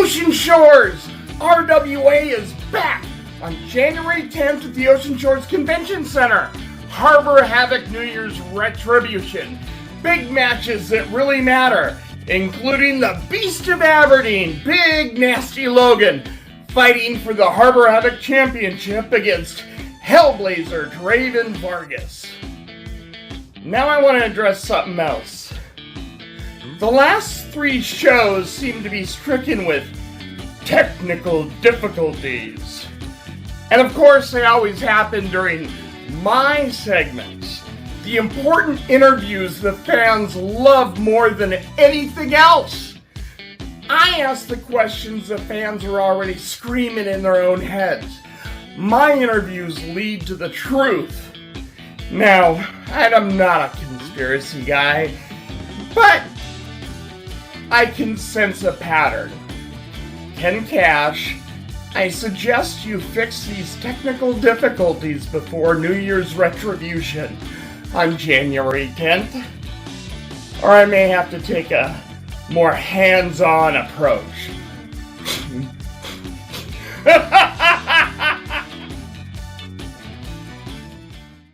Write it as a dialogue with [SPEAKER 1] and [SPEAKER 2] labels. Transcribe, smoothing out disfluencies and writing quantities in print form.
[SPEAKER 1] Ocean Shores! RWA is back on January 10th at the Ocean Shores Convention Center. Harbor Havoc New Year's Retribution. Big matches that really matter, including the Beast of Aberdeen, Big Nasty Logan, fighting for the Harbor Havoc Championship against HellBlazer Draven Vargas. Now I want to address something else. The last 3 shows seem to be stricken with technical difficulties. And of course, they always happen during my segments. The important interviews the fans love more than anything else. I ask the questions the fans are already screaming in their own heads. My interviews lead to the truth. Now, I'm not a conspiracy guy, but I can sense a pattern. Ken Cash, I suggest you fix these technical difficulties before New Year's Retribution on January 10th, or I may have to take a more hands-on approach.